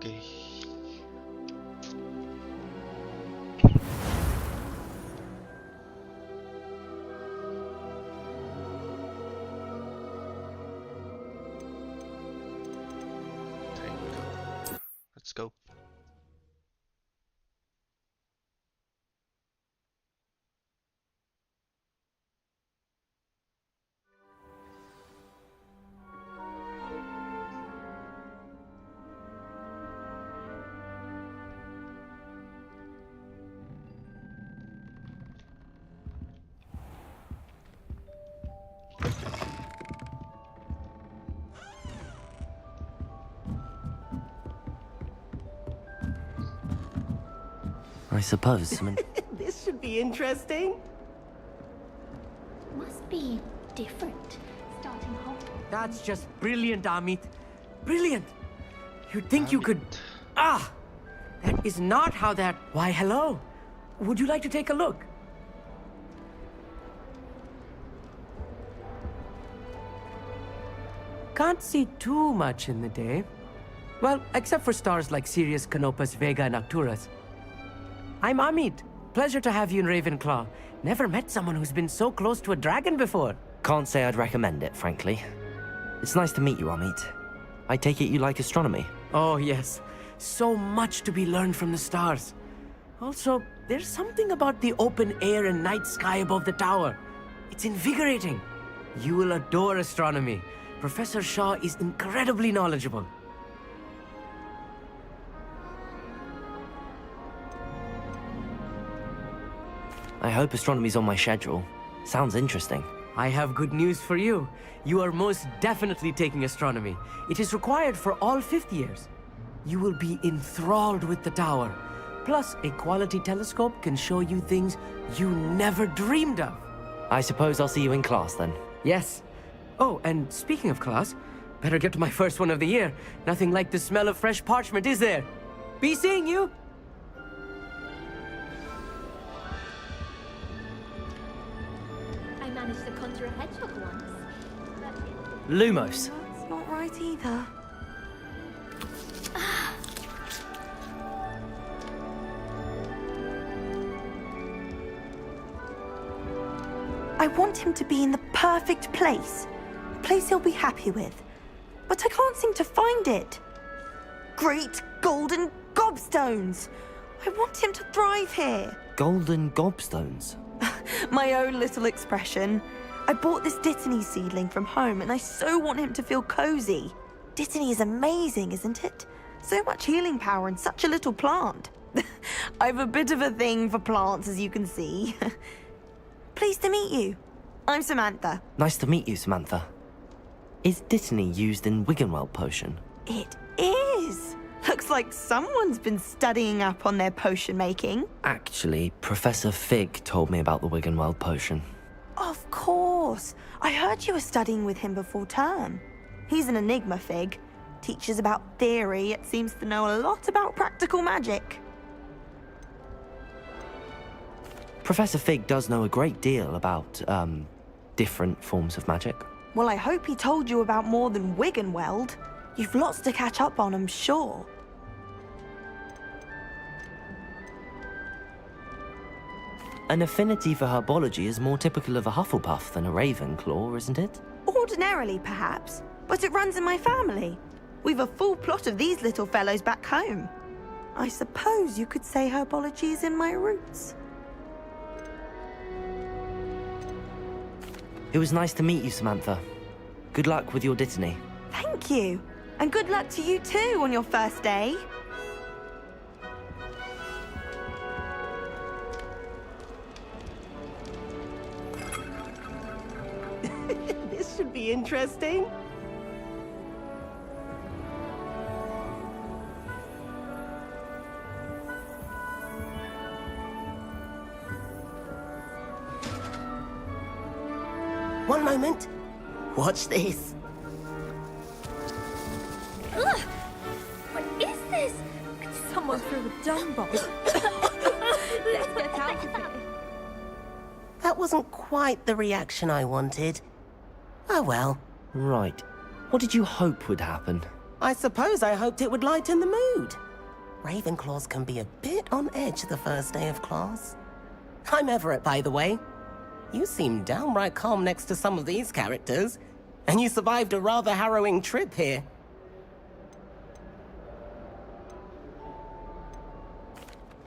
Oke. Time to go. Let's go. I suppose. This should be interesting. Must be different. Starting home. That's just brilliant, Amit. Brilliant. You'd think you could... Ah! That is not how that... Why, hello. Would you like to take a look? Can't see too much in the day. Well, except for stars like Sirius, Canopus, Vega, and Arcturus. I'm Amit. Pleasure to have you in Ravenclaw. Never met someone who's been so close to a dragon before. Can't say I'd recommend it, frankly. It's nice to meet you, Amit. I take it you like astronomy? Oh, yes. So much to be learned from the stars. Also, there's something about the open air and night sky above the tower. It's invigorating. You will adore astronomy. Professor Shaw is incredibly knowledgeable. I hope astronomy's on my schedule. Sounds interesting. I have good news for you. You are most definitely taking astronomy. It is required for all fifth years. You will be enthralled with the tower. Plus, a quality telescope can show you things you never dreamed of. I suppose I'll see you in class then. Yes. Oh, and speaking of class, better get to my first one of the year. Nothing like the smell of fresh parchment, is there? Be seeing you! I managed to conjure a hedgehog once. Lumos. That's not right either. I want him to be in the perfect place. A place he'll be happy with. But I can't seem to find it. Great golden gobstones! I want him to thrive here. Golden gobstones. My own little expression. I bought this Dittany seedling from home and I so want him to feel cozy. Dittany is amazing, isn't it? So much healing power in such a little plant. I've a bit of a thing for plants, as you can see. Pleased to meet you. I'm Samantha. Nice to meet you, Samantha. Is Dittany used in Wiggenweld potion? It is. Looks like someone's been studying up on their potion making. Actually, Professor Fig told me about the Wiggenweld potion. Of course. I heard you were studying with him before term. He's an enigma, Fig. Teaches about theory, yet seems to know a lot about practical magic. Professor Fig does know a great deal about, different forms of magic. Well, I hope he told you about more than Wiggenweld. You've lots to catch up on, I'm sure. An affinity for herbology is more typical of a Hufflepuff than a Ravenclaw, isn't it? Ordinarily, perhaps, but it runs in my family. We've a full plot of these little fellows back home. I suppose you could say herbology is in my roots. It was nice to meet you, Samantha. Good luck with your Dittany. Thank you. And good luck to you too on your first day. This should be interesting. One moment. Watch this. Ugh! What is this? Someone threw a dung bomb. Let's get out of here. That wasn't quite the reaction I wanted. Oh well. Right. What did you hope would happen? I suppose I hoped it would lighten the mood. Ravenclaws can be a bit on edge the first day of class. I'm Everett, by the way. You seem downright calm next to some of these characters, and you survived a rather harrowing trip here.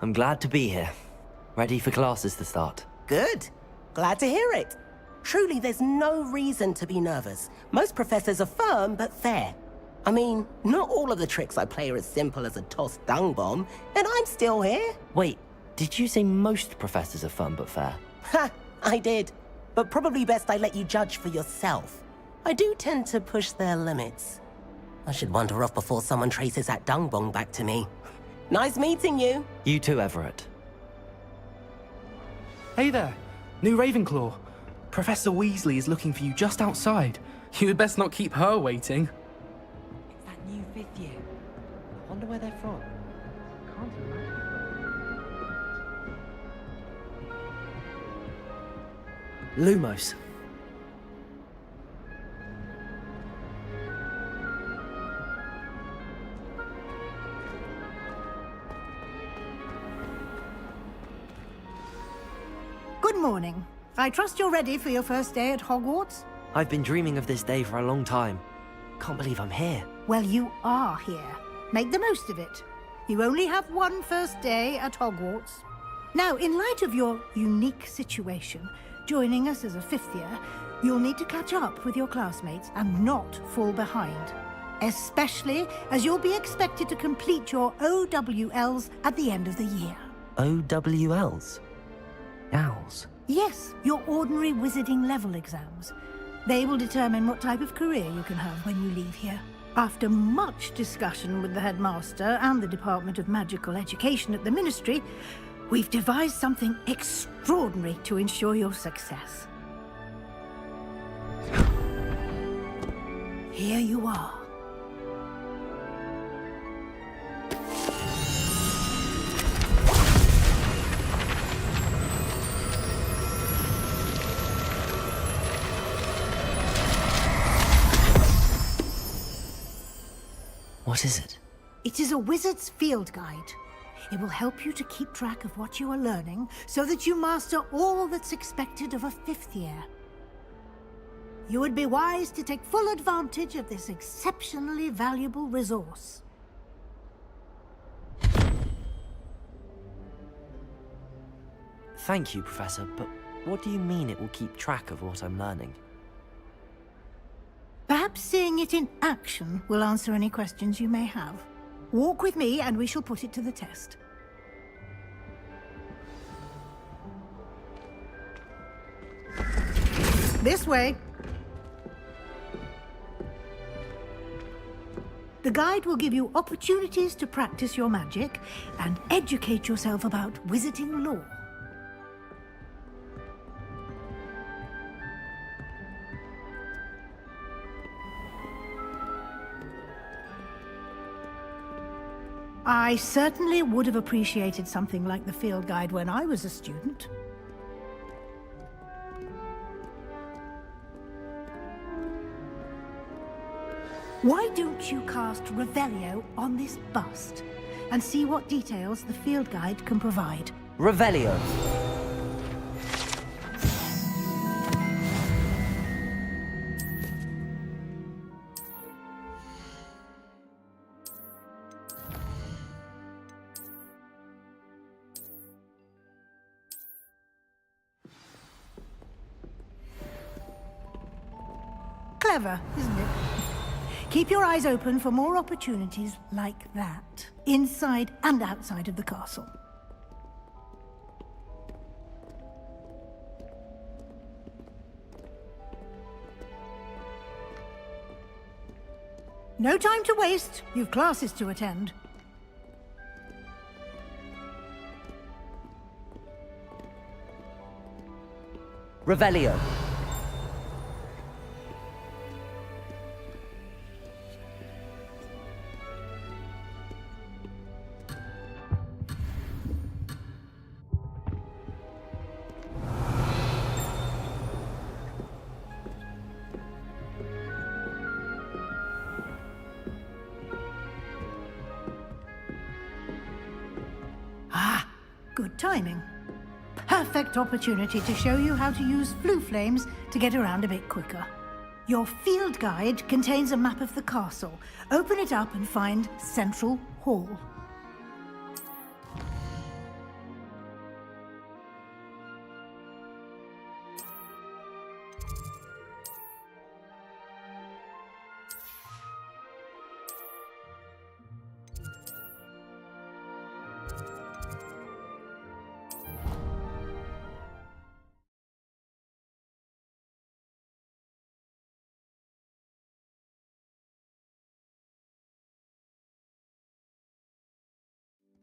I'm glad to be here. Ready for classes to start. Good. Glad to hear it. Truly, there's no reason to be nervous. Most professors are firm but fair. I mean, not all of the tricks I play are as simple as a tossed dung bomb, and I'm still here. Wait, did you say most professors are fun but fair? Ha! I did. But probably best I let you judge for yourself. I do tend to push their limits. I should wander off before someone traces that dung bomb back to me. Nice meeting you. You too, Everett. Hey there, new Ravenclaw. Professor Weasley is looking for you just outside. You had best not keep her waiting. It's that new fifth year. I wonder where they're from. Can't imagine. Lumos. Good morning. I trust you're ready for your first day at Hogwarts? I've been dreaming of this day for a long time. Can't believe I'm here. Well, you are here. Make the most of it. You only have one first day at Hogwarts. Now, in light of your unique situation, joining us as a fifth year, you'll need to catch up with your classmates and not fall behind. Especially as you'll be expected to complete your OWLs at the end of the year. OWLs? Owls. Yes, your ordinary wizarding level exams. They will determine what type of career you can have when you leave here. After much discussion with the headmaster and the Department of Magical Education at the Ministry, we've devised something extraordinary to ensure your success. Here you are. What is it? It is a wizard's field guide. It will help you to keep track of what you are learning so that you master all that's expected of a fifth year. You would be wise to take full advantage of this exceptionally valuable resource. Thank you, Professor, but what do you mean it will keep track of what I'm learning? Perhaps seeing it in action will answer any questions you may have. Walk with me and we shall put it to the test. This way. The guide will give you opportunities to practice your magic and educate yourself about wizarding lore. I certainly would have appreciated something like the field guide when I was a student. Why don't you cast Revelio on this bust and see what details the field guide can provide? Revelio. Clever, isn't it? Keep your eyes open for more opportunities like that, inside and outside of the castle. No time to waste. You've classes to attend. Revelio. Good timing. Perfect opportunity to show you how to use flue flames to get around a bit quicker. Your field guide contains a map of the castle. Open it up and find Central Hall.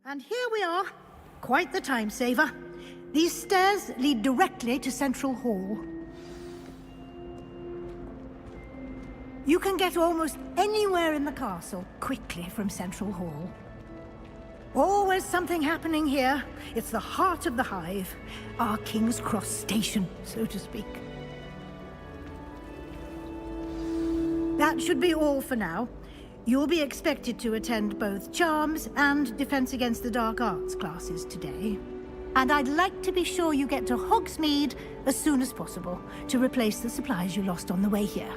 And here we are. Quite the time saver. These stairs lead directly to Central Hall. You can get almost anywhere in the castle quickly from Central Hall. Always something happening here. It's the heart of the hive. Our King's Cross station, so to speak. That should be all for now. You'll be expected to attend both Charms and Defense Against the Dark Arts classes today. And I'd like to be sure you get to Hogsmeade as soon as possible to replace the supplies you lost on the way here.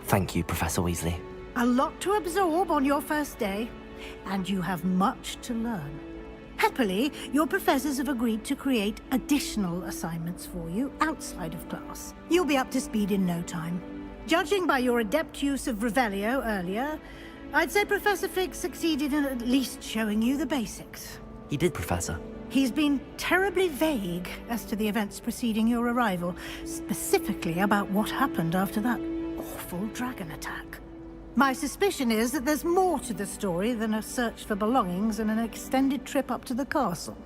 Thank you, Professor Weasley. A lot to absorb on your first day, and you have much to learn. Happily, your professors have agreed to create additional assignments for you outside of class. You'll be up to speed in no time. Judging by your adept use of Revelio earlier, I'd say Professor Fig succeeded in at least showing you the basics. He did, Professor. He's been terribly vague as to the events preceding your arrival, specifically about what happened after that awful dragon attack. My suspicion is that there's more to the story than a search for belongings and an extended trip up to the castle.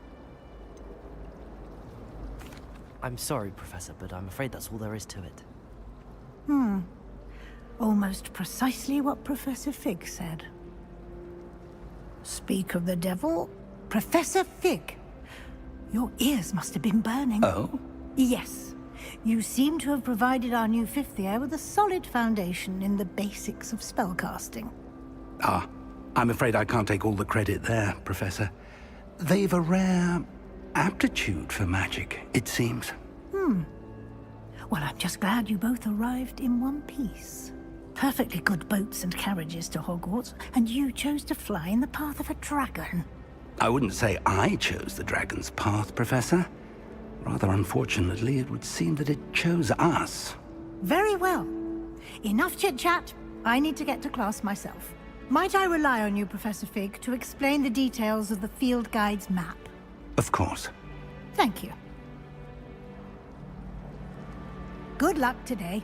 I'm sorry, Professor, but I'm afraid that's all there is to it. Almost precisely what Professor Fig said. Speak of the devil, Professor Fig. Your ears must have been burning. Oh? Yes. You seem to have provided our new fifth year with a solid foundation in the basics of spellcasting. Ah, I'm afraid I can't take all the credit there, Professor. They've a rare aptitude for magic, it seems. Well, I'm just glad you both arrived in one piece. Perfectly good boats and carriages to Hogwarts, and you chose to fly in the path of a dragon. I wouldn't say I chose the dragon's path, Professor. Rather unfortunately, it would seem that it chose us. Very well. Enough chit-chat. I need to get to class myself. Might I rely on you, Professor Fig, to explain the details of the field guide's map? Of course. Thank you. Good luck today.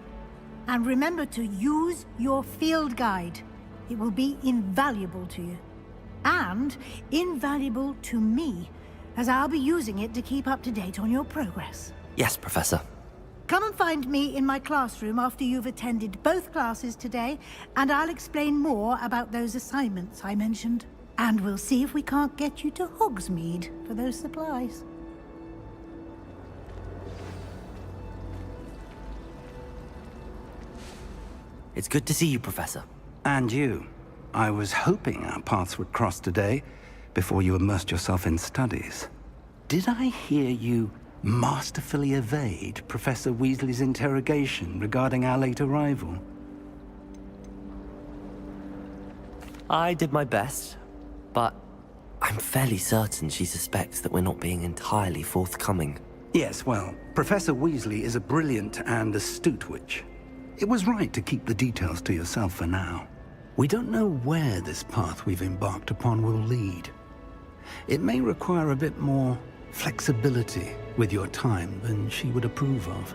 And remember to use your field guide. It will be invaluable to you. And invaluable to me, as I'll be using it to keep up to date on your progress. Yes, Professor. Come and find me in my classroom after you've attended both classes today, and I'll explain more about those assignments I mentioned. And we'll see if we can't get you to Hogsmeade for those supplies. It's good to see you, Professor. And you. I was hoping our paths would cross today, before you immersed yourself in studies. Did I hear you masterfully evade Professor Weasley's interrogation regarding our late arrival? I did my best, but I'm fairly certain she suspects that we're not being entirely forthcoming. Yes, well, Professor Weasley is a brilliant and astute witch. It was right to keep the details to yourself for now. We don't know where this path we've embarked upon will lead. It may require a bit more flexibility with your time than she would approve of.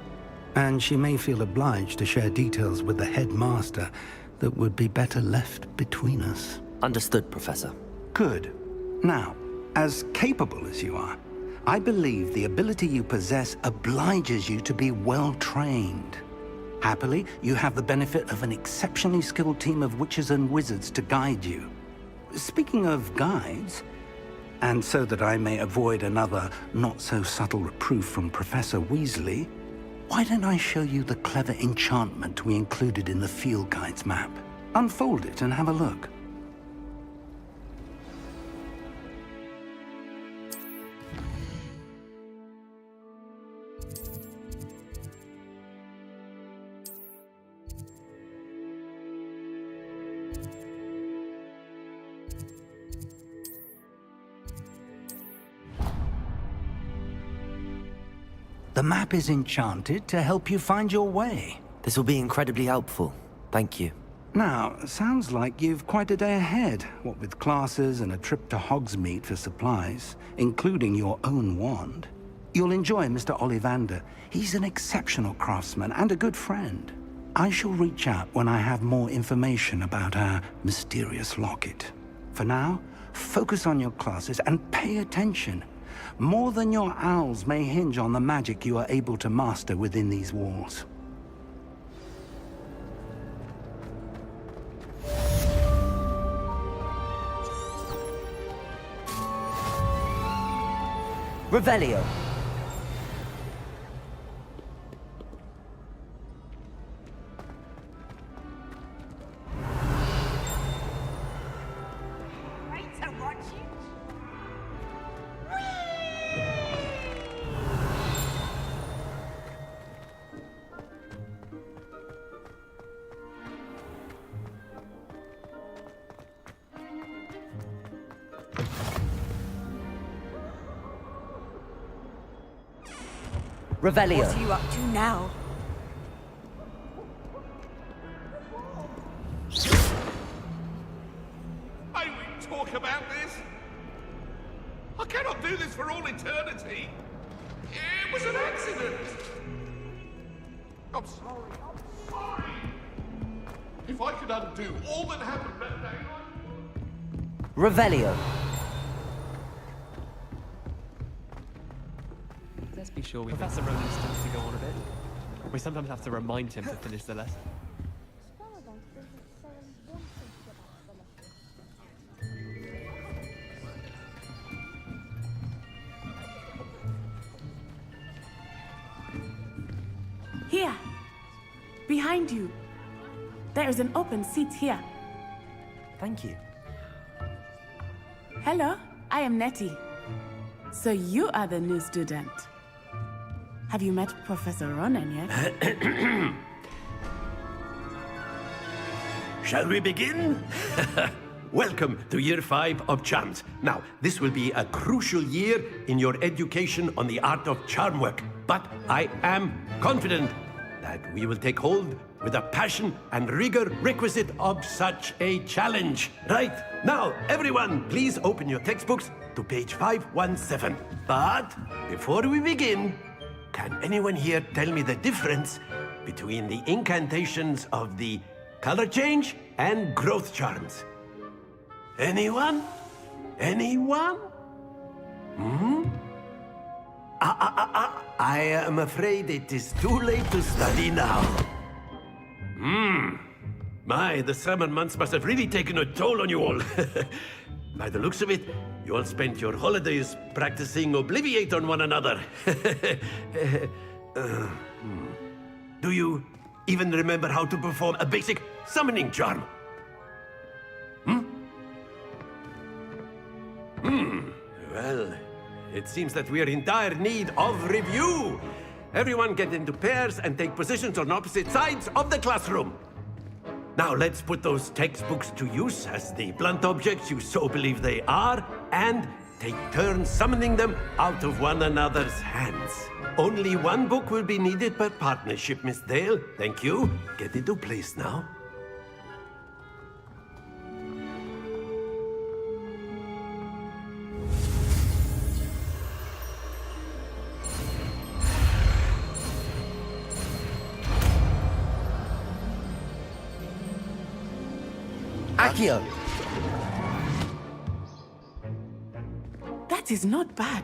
And she may feel obliged to share details with the headmaster that would be better left between us. Understood, Professor. Good. Now, as capable as you are, I believe the ability you possess obliges you to be well-trained. Happily, you have the benefit of an exceptionally skilled team of witches and wizards to guide you. Speaking of guides, and so that I may avoid another not-so-subtle reproof from Professor Weasley, why don't I show you the clever enchantment we included in the field guide's map? Unfold it and have a look. The map is enchanted to help you find your way. This will be incredibly helpful. Thank you. Now, sounds like you've quite a day ahead, what with classes and a trip to Hogsmeade for supplies, including your own wand. You'll enjoy Mr. Ollivander. He's an exceptional craftsman and a good friend. I shall reach out when I have more information about our mysterious locket. For now, focus on your classes and pay attention. More than your owls may hinge on the magic you are able to master within these walls. Revelio. Revelio. What are you up to now? May we talk about this? I cannot do this for all eternity. It was an accident. I'm sorry. I'm sorry. If I could undo all that happened that day, Revelio. Let's be sure Professor Ronan starts to go on a bit. We sometimes have to remind him to finish the lesson. Here, behind you. There is an open seat here. Thank you. Hello, I am Nettie. So you are the new student. Have you met Professor Ronan yet? Shall we begin? Welcome to Year 5 of Charms. Now, this will be a crucial year in your education on the art of charm work, but I am confident that we will take hold with the passion and rigor requisite of such a challenge. Right, now, everyone, please open your textbooks to page 517. But before we begin, can anyone here tell me the difference between the incantations of the color change and growth charms? Anyone? Anyone? I am afraid it is too late to study now. My, the summer months must have really taken a toll on you all. By the looks of it, you all spent your holidays practicing Obliviate on one another. Do you even remember how to perform a basic summoning charm? Well, it seems that we are in dire need of review. Everyone get into pairs and take positions on opposite sides of the classroom. Now let's put those textbooks to use as the blunt objects you so believe they are, and take turns summoning them out of one another's hands. Only one book will be needed per partnership, Miss Dale. Thank you. Get into place now. Accio. That is not bad.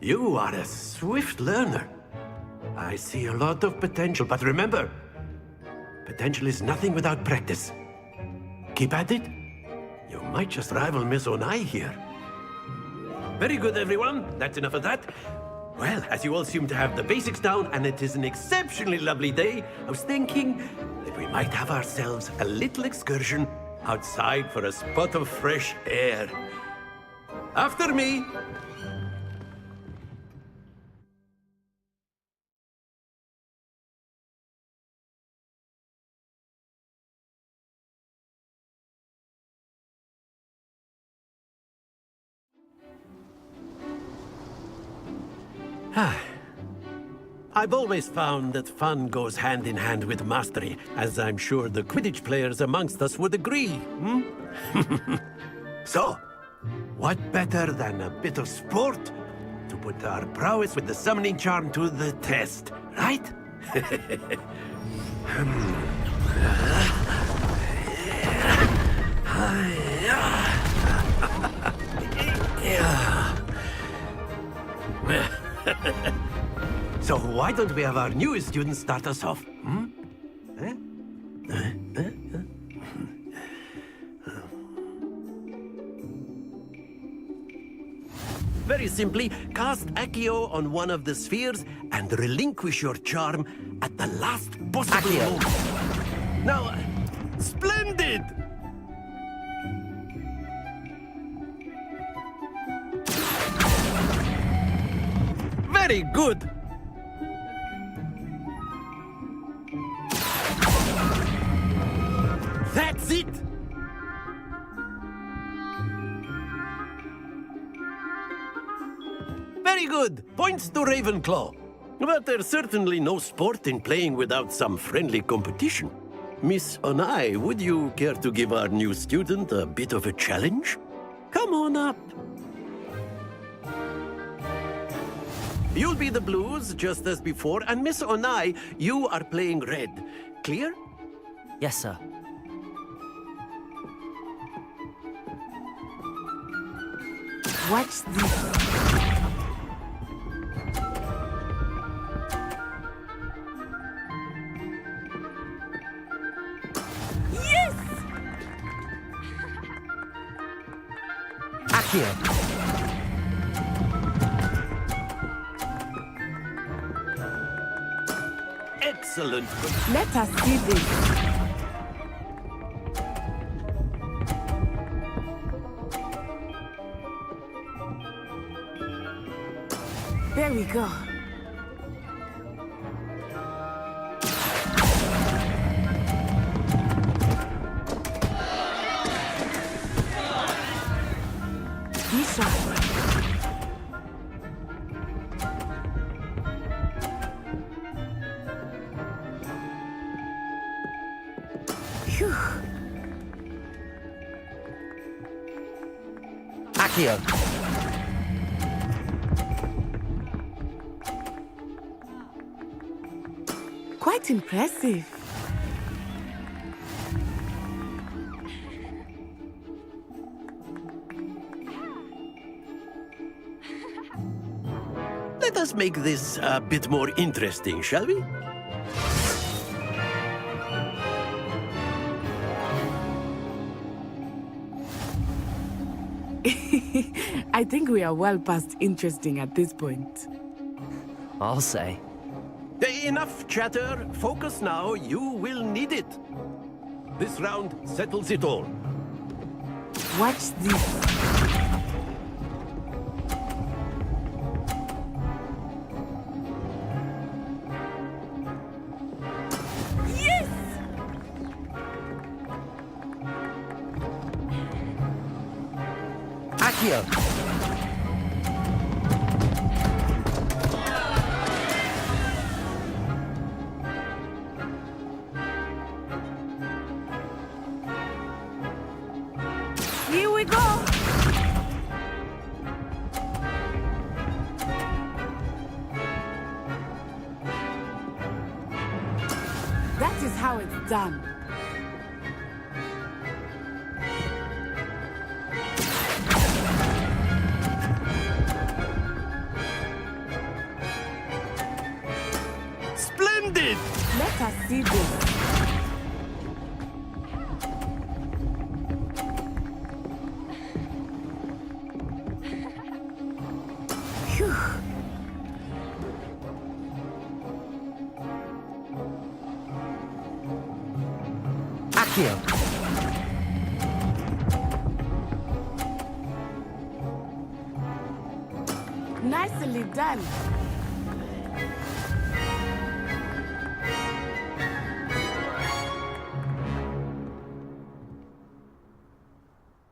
You are a swift learner. I see a lot of potential, but remember, potential is nothing without practice. Keep at it. You might just rival Miss Onai here. Very good, everyone. That's enough of that. Well, as you all seem to have the basics down, and it is an exceptionally lovely day, I was thinking that we might have ourselves a little excursion outside for a spot of fresh air. After me. I've always found that fun goes hand in hand with mastery, as I'm sure the Quidditch players amongst us would agree. Hmm? So, what better than a bit of sport to put our prowess with the summoning charm to the test, right? So why don't we have our newest student start us off? Hmm? Very simply, cast Accio on one of the spheres and relinquish your charm at the last possible moment. Now, splendid! Very good! That's it! Very good! Points to Ravenclaw. But there's certainly no sport in playing without some friendly competition. Miss Onai, would you care to give our new student a bit of a challenge? Come on up. You'll be the blues, just as before, and Miss Onai, you are playing red. Clear? Yes, sir. Watch this. Yes! Accio. Excellent. Let us see this. There we go. Be sharp. Phew. Accio. Quite impressive. Let us make this a bit more interesting, shall we? I think we are well past interesting at this point. I'll say. Enough chatter. Focus now. You will need it. This round settles it all. Watch this. Yes! Accio. Here we go. That is how it's done. Splendid! Let us see this. Phew. Accio. Nicely done.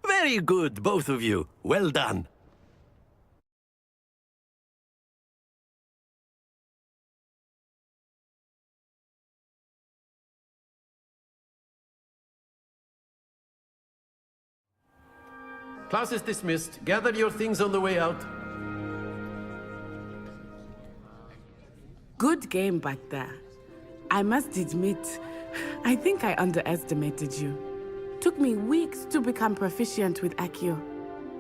Very good, both of you. Well done. class is dismissed. Gather your things on the way out. Good game back there. I must admit, I think I underestimated you. Took me weeks to become proficient with Accio.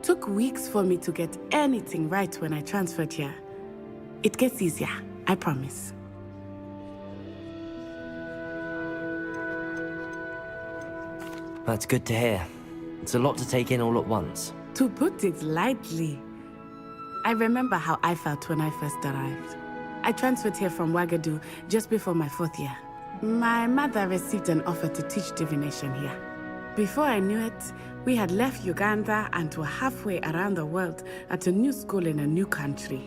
Took weeks for me to get anything right when I transferred here. It gets easier, I promise. That's good to hear. It's a lot to take in all at once. To put it lightly, I remember how I felt when I first arrived. I transferred here from Ouagadougou just before my 4th year. My mother received an offer to teach divination here. Before I knew it, we had left Uganda and were halfway around the world at a new school in a new country.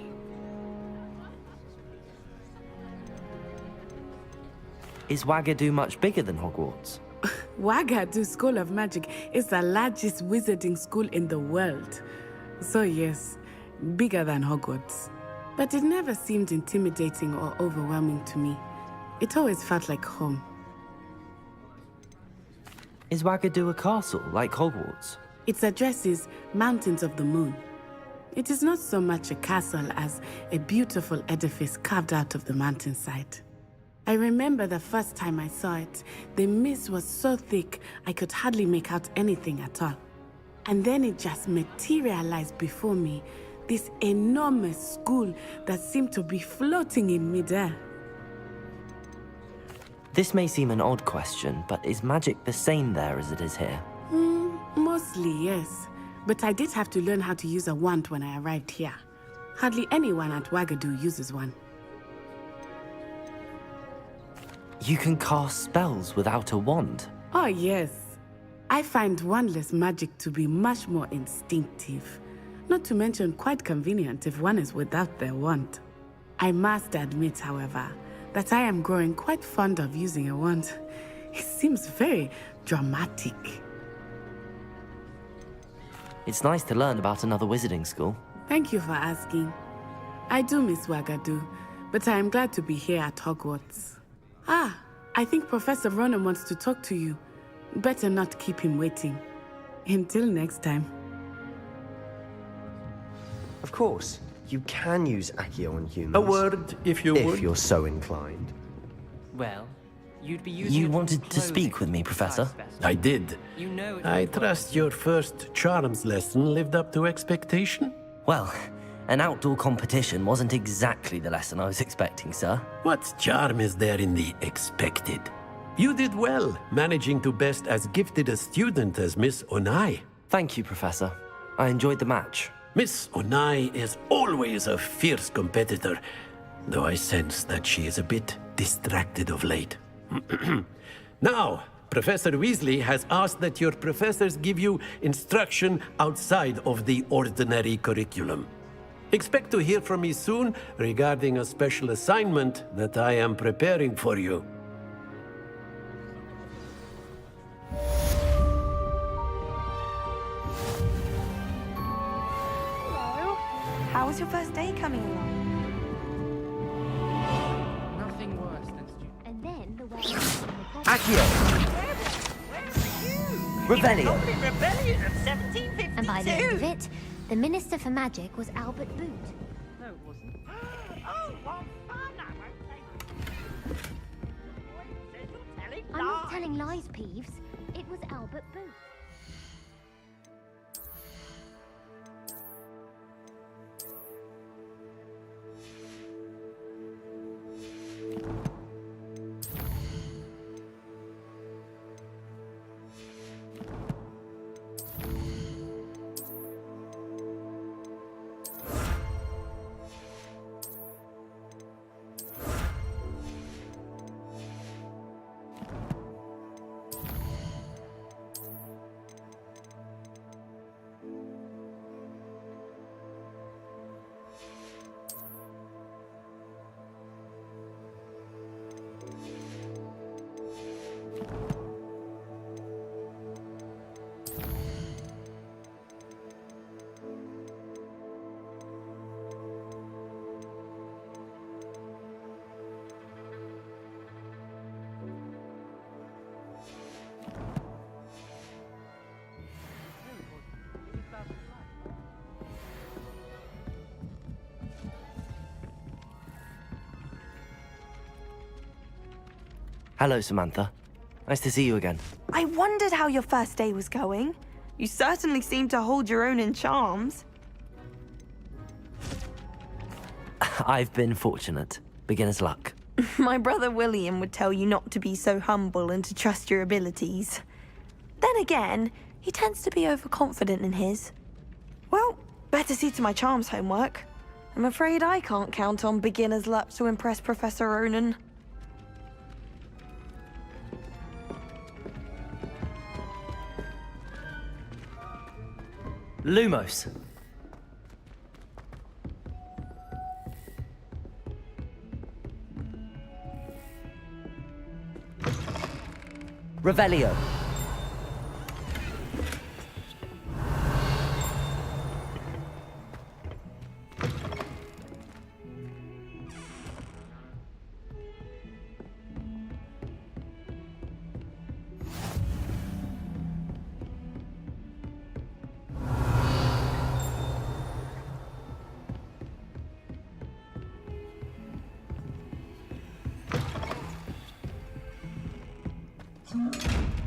Is Ouagadougou much bigger than Hogwarts? Ouagadougou School of Magic is the largest wizarding school in the world. So yes, bigger than Hogwarts. But it never seemed intimidating or overwhelming to me. It always felt like home. Is Ouagadougou a castle, like Hogwarts? Its address is Mountains of the Moon. It is not so much a castle as a beautiful edifice carved out of the mountainside. I remember the first time I saw it, the mist was so thick I could hardly make out anything at all. And then it just materialized before me, this enormous school that seemed to be floating in midair. This may seem an odd question, but is magic the same there as it is here? Mostly, yes. But I did have to learn how to use a wand when I arrived here. Hardly anyone at Ouagadougou uses one. You can cast spells without a wand? Oh, yes. I find wandless magic to be much more instinctive. Not to mention quite convenient if one is without their wand. I must admit, however, that I am growing quite fond of using a wand. It seems very dramatic. It's nice to learn about another wizarding school. Thank you for asking. I do miss Ouagadougou, but I am glad to be here at Hogwarts. Ah, I think Professor Ronan wants to talk to you. Better not keep him waiting. Until next time. Of course, you can use Accio on humans. A word, if you would. If you're so inclined. Well, you'd be using You it on wanted to clothing speak with me, Professor? I did. You know it I trust your first charms lesson lived up to expectation? Well, an outdoor competition wasn't exactly the lesson I was expecting, sir. What charm is there in the expected? You did well, managing to best as gifted a student as Miss Onai. Thank you, Professor. I enjoyed the match. Miss Onai is always a fierce competitor, though I sense that she is a bit distracted of late. Now, Professor Weasley has asked that your professors give you instruction outside of the ordinary curriculum. Expect to hear from me soon regarding a special assignment that I am preparing for you. Hello. How was your first day coming along? nothing worse than stupid. And then the way Accio! Revelio! Rebellion of 1752. And by the end of it, the Minister for Magic was Albert Boot. No, it wasn't. Oh, what fun! I won't say. Says you're telling I'm not telling lies, Peeves. It was Albert Boot. Hello, Samantha. Nice to see you again. I wondered how your first day was going. You certainly seem to hold your own in charms. I've been fortunate. Beginner's luck. My brother William would tell you not to be so humble and to trust your abilities. Then again, he tends to be overconfident in his. Well, better see to my charms homework. I'm afraid I can't count on beginner's luck to impress Professor Ronan. Lumos. Revelio.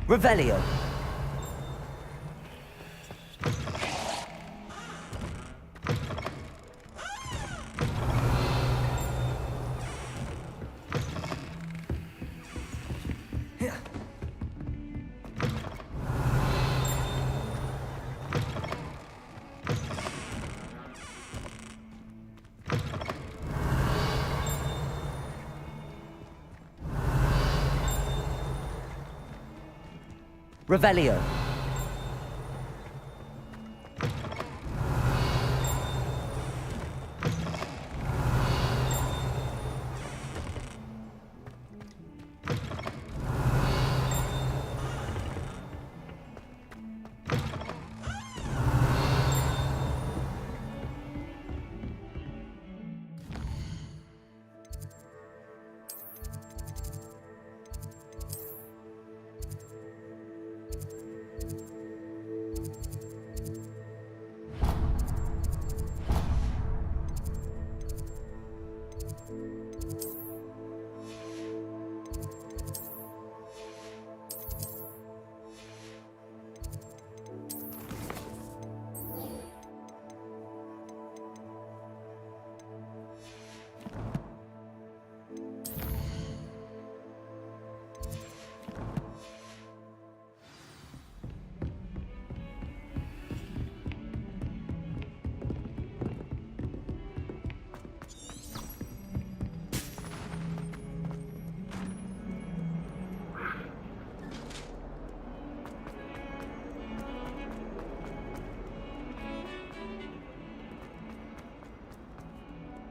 Revelio. Revelio.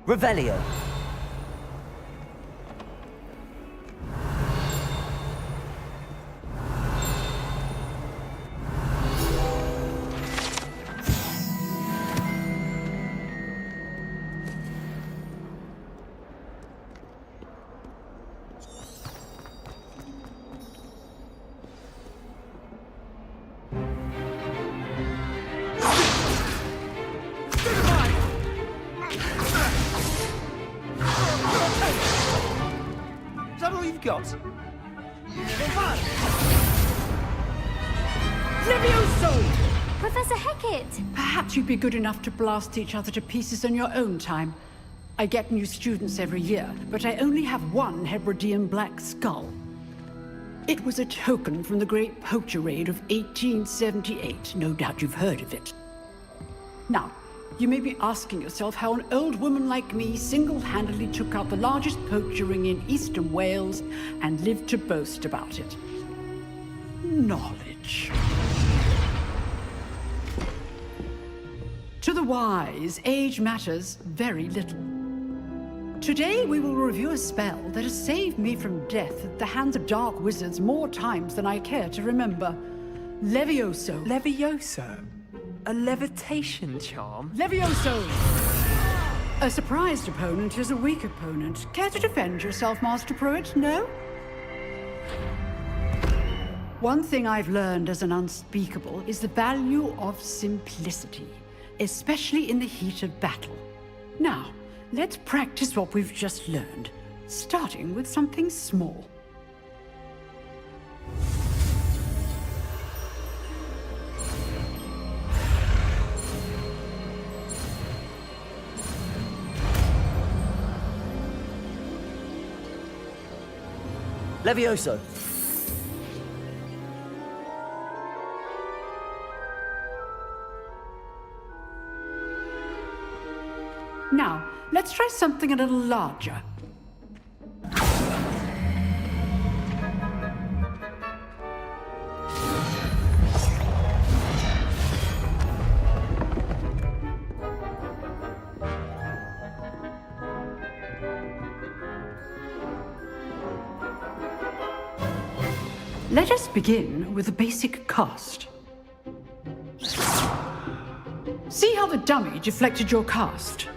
Revelio. Is that all you've got? Levioso! Professor Hecat! Perhaps you'd be good enough to blast each other to pieces in your own time. I get new students every year, but I only have one Hebridean black skull. It was a token from the Great Poacher Raid of 1878. No doubt you've heard of it. Now, you may be asking yourself how an old woman like me single-handedly took out the largest poacher ring in eastern Wales and lived to boast about it. Knowledge. To the wise, age matters very little. Today we will review a spell that has saved me from death at the hands of dark wizards more times than I care to remember. Levioso. Levioso? A levitation charm? Levioso! A surprised opponent is a weak opponent. Care to defend yourself, Master Pruitt? No? One thing I've learned as an unspeakable is the value of simplicity, especially in the heat of battle. Now, let's practice what we've just learned, starting with something small. Levioso! Now, let's try something a little larger. Let us begin with the basic cast. See how the dummy deflected your cast?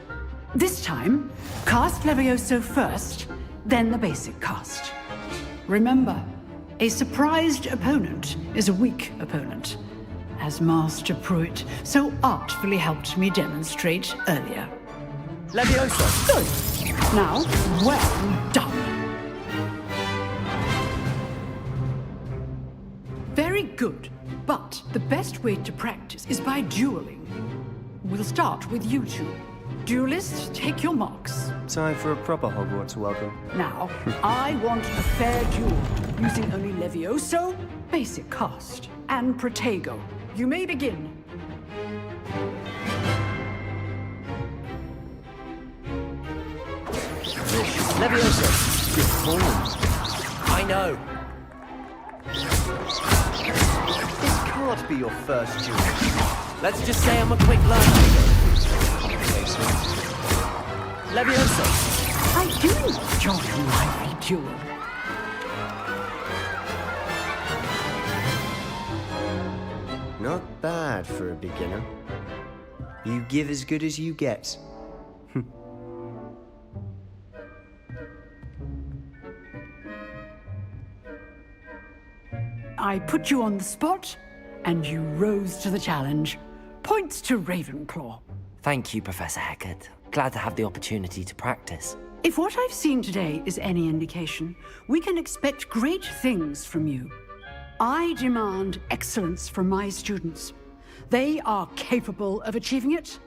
This time, cast Levioso first, then the basic cast. Remember, a surprised opponent is a weak opponent, as Master Pruitt so artfully helped me demonstrate earlier. Levioso! Good. Now, well done. Very good, but the best way to practice is by dueling. We'll start with you two. Duelists, take your marks. Time for a proper Hogwarts welcome. Now, I want a fair duel, using only Levioso, basic cast, and Protego. You may begin. Levioso! Good form. I know. This can't be your first duel. Let's just say I'm a quick learner. Levioso! I do enjoy a lively duel. Not bad for a beginner. You give as good as you get. I put you on the spot, and you rose to the challenge. Points to Ravenclaw. Thank you, Professor Hecat. Glad to have the opportunity to practice. If what I've seen today is any indication, we can expect great things from you. I demand excellence from my students. They are capable of achieving it,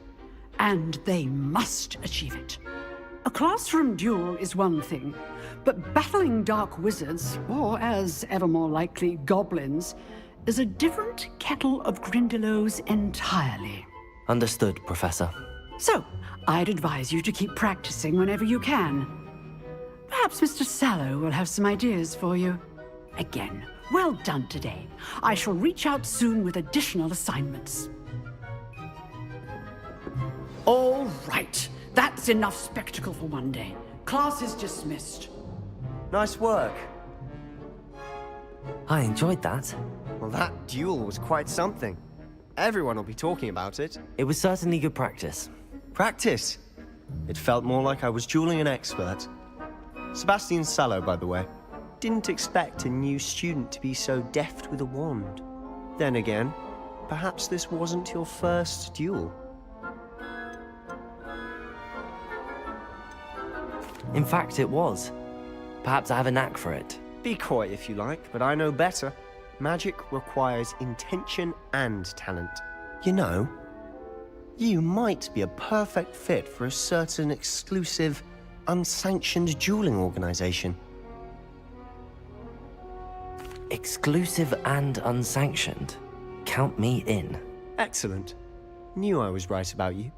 and they must achieve it. A classroom duel is one thing, but battling dark wizards, or as ever more likely, goblins, is a different kettle of Grindylows entirely. Understood, Professor. So, I'd advise you to keep practicing whenever you can. Perhaps Mr. Sallow will have some ideas for you. Again, well done today. I shall reach out soon with additional assignments. All right. That's enough spectacle for one day. Class is dismissed. Nice work. I enjoyed that. Well, that duel was quite something. Everyone will be talking about it. It was certainly good practice. Practice? It felt more like I was dueling an expert. Sebastian Sallow, by the way. Didn't expect a new student to be so deft with a wand. Then again, perhaps this wasn't your first duel. In fact, it was. Perhaps I have a knack for it. Be coy if you like, but I know better. Magic requires intention and talent. You know, you might be a perfect fit for a certain exclusive, unsanctioned dueling organization. Exclusive and unsanctioned? Count me in. Excellent. Knew I was right about you.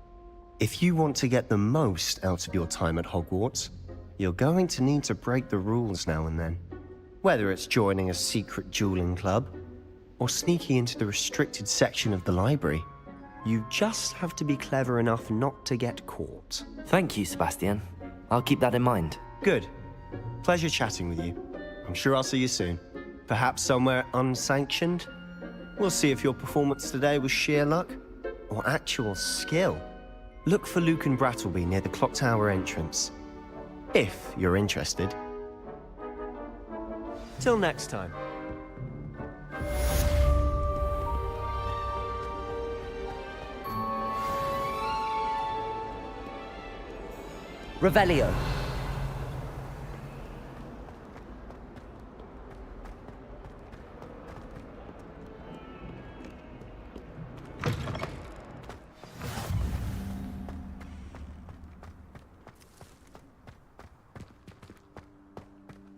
If you want to get the most out of your time at Hogwarts, you're going to need to break the rules now and then. Whether it's joining a secret dueling club, or sneaking into the restricted section of the library, you just have to be clever enough not to get caught. Thank you, Sebastian. I'll keep that in mind. Good. Pleasure chatting with you. I'm sure I'll see you soon. Perhaps somewhere unsanctioned? We'll see if your performance today was sheer luck, or actual skill. Look for Luke and Brattleby near the clock tower entrance. If you're interested. Till next time. Revelio.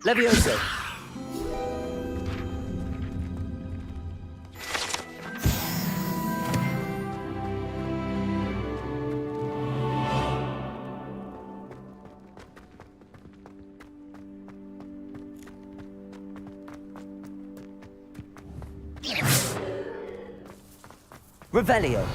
Levioso. Revelio.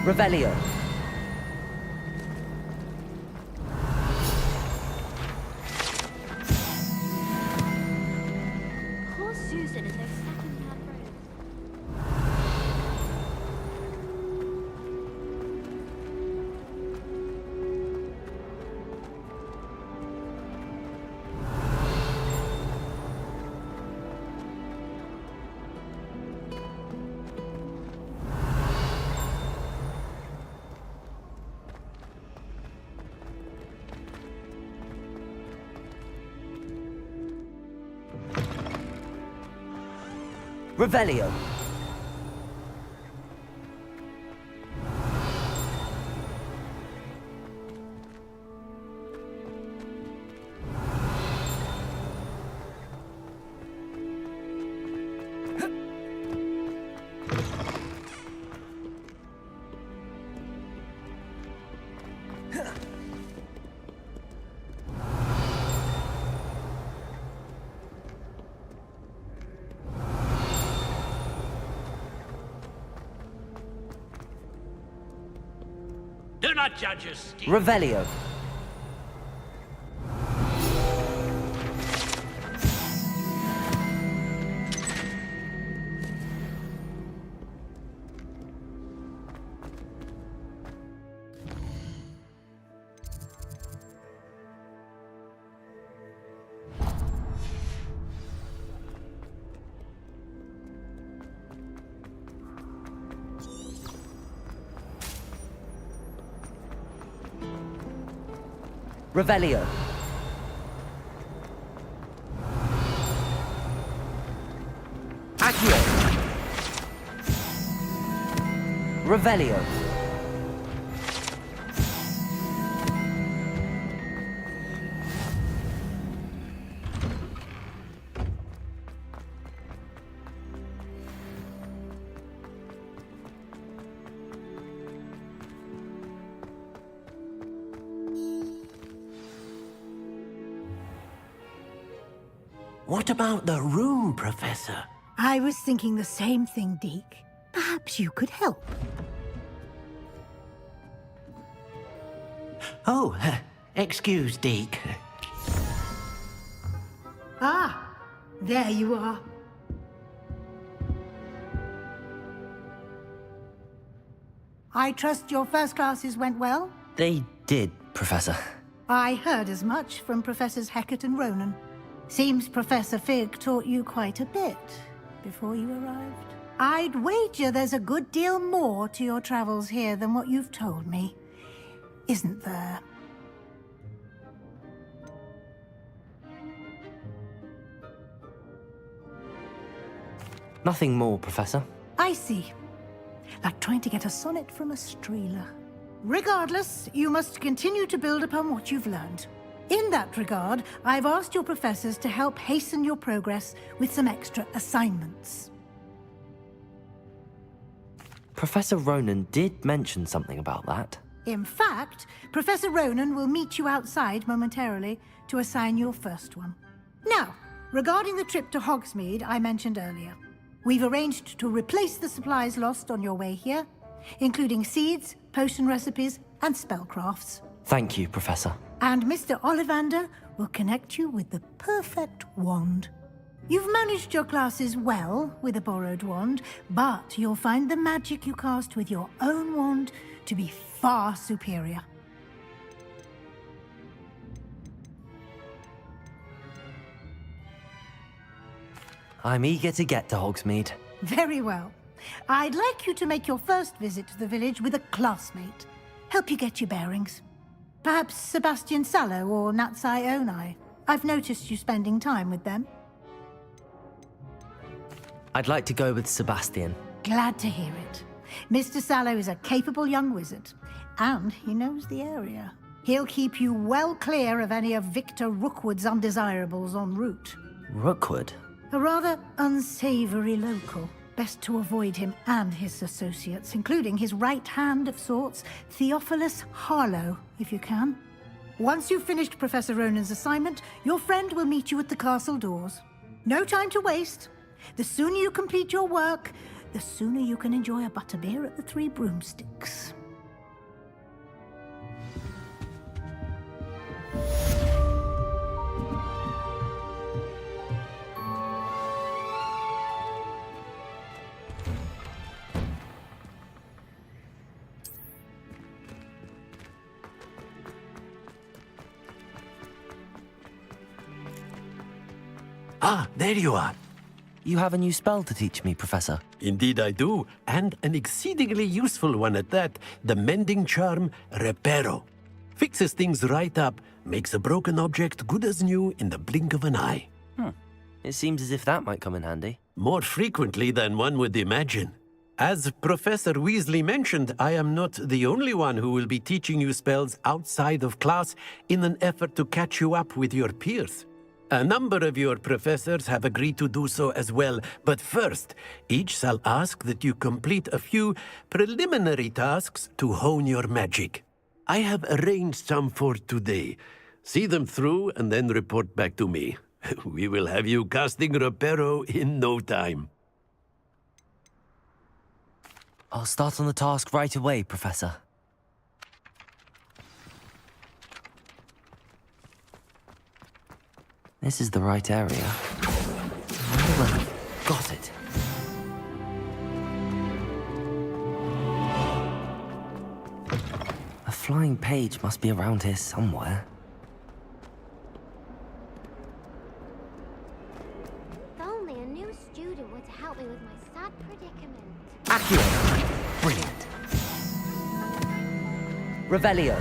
Revelio. Poor Susan and those second-hand robes. Revelio. Do not judge us, Steve. Revelio. Revelio. Accio. Revelio. What about the room, Professor? I was thinking the same thing, Deke. Perhaps you could help. Oh, excuse, Deke. Ah, there you are. I trust your first classes went well? They did, Professor. I heard as much from Professors Hecat and Ronan. Seems Professor Fig taught you quite a bit before you arrived. I'd wager there's a good deal more to your travels here than what you've told me. Isn't there? Nothing more, Professor. I see. Like trying to get a sonnet from a streeler. Regardless, you must continue to build upon what you've learned. In that regard, I've asked your professors to help hasten your progress with some extra assignments. Professor Ronan did mention something about that. In fact, Professor Ronan will meet you outside momentarily to assign your first one. Now, regarding the trip to Hogsmeade I mentioned earlier, we've arranged to replace the supplies lost on your way here, including seeds, potion recipes, and spellcrafts. Thank you, Professor. And Mr. Ollivander will connect you with the perfect wand. You've managed your classes well with a borrowed wand, but you'll find the magic you cast with your own wand to be far superior. I'm eager to get to Hogsmeade. Very well. I'd like you to make your first visit to the village with a classmate. Help you get your bearings. Perhaps Sebastian Sallow or Natsai Onai. I've noticed you spending time with them. I'd like to go with Sebastian. Glad to hear it. Mr. Sallow is a capable young wizard, and he knows the area. He'll keep you well clear of any of Victor Rookwood's undesirables en route. Rookwood? A rather unsavory local. Best to avoid him and his associates, including his right hand of sorts, Theophilus Harlow, if you can. Once you've finished Professor Ronan's assignment, your friend will meet you at the castle doors. No time to waste. The sooner you complete your work, the sooner you can enjoy a butterbeer at the Three Broomsticks. Ah, there you are. You have a new spell to teach me, Professor. Indeed I do, and an exceedingly useful one at that. The mending charm, Reparo. Fixes things right up, makes a broken object good as new in the blink of an eye. It seems as if that might come in handy. More frequently than one would imagine. As Professor Weasley mentioned, I am not the only one who will be teaching you spells outside of class in an effort to catch you up with your peers. A number of your professors have agreed to do so as well, but first, each shall ask that you complete a few preliminary tasks to hone your magic. I have arranged some for today. See them through and then report back to me. We will have you casting Reparo in no time. I'll start on the task right away, Professor. This is the right area. I wonder where I've got it. A flying page must be around here somewhere. If only a new student were to help me with my sad predicament. Accio! Brilliant. Revelio.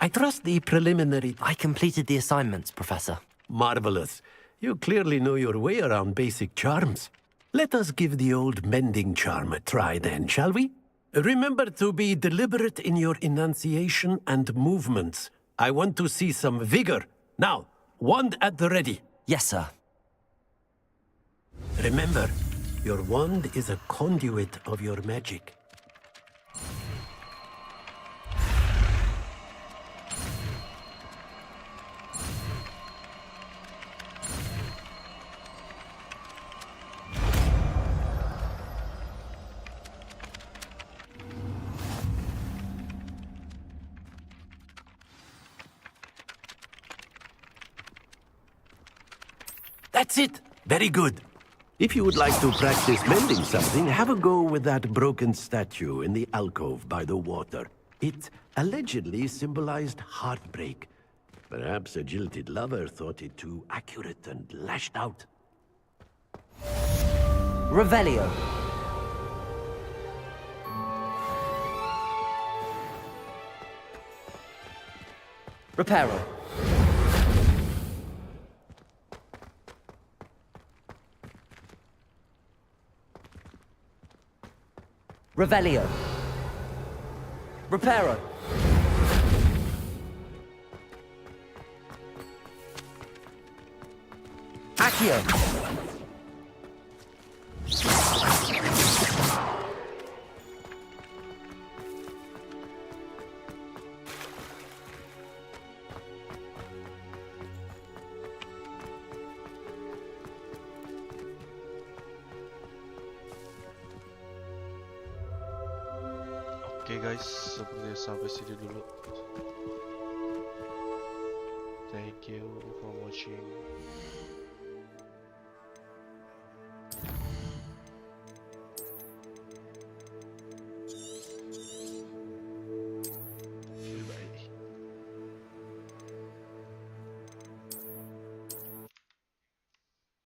I trust the preliminary... I completed the assignments, Professor. Marvelous. You clearly know your way around basic charms. Let us give the old mending charm a try then, shall we? Remember to be deliberate in your enunciation and movements. I want to see some vigor. Now, wand at the ready. Yes, sir. Remember, your wand is a conduit of your magic. That's it! Very good. If you would like to practice mending something, have a go with that broken statue in the alcove by the water. It allegedly symbolized heartbreak. Perhaps a jilted lover thought it too accurate and lashed out. Revelio. Reparo. Revelio. Reparo. Accio. Oke guys, sepertinya sampai sini dulu. Thank you for watching.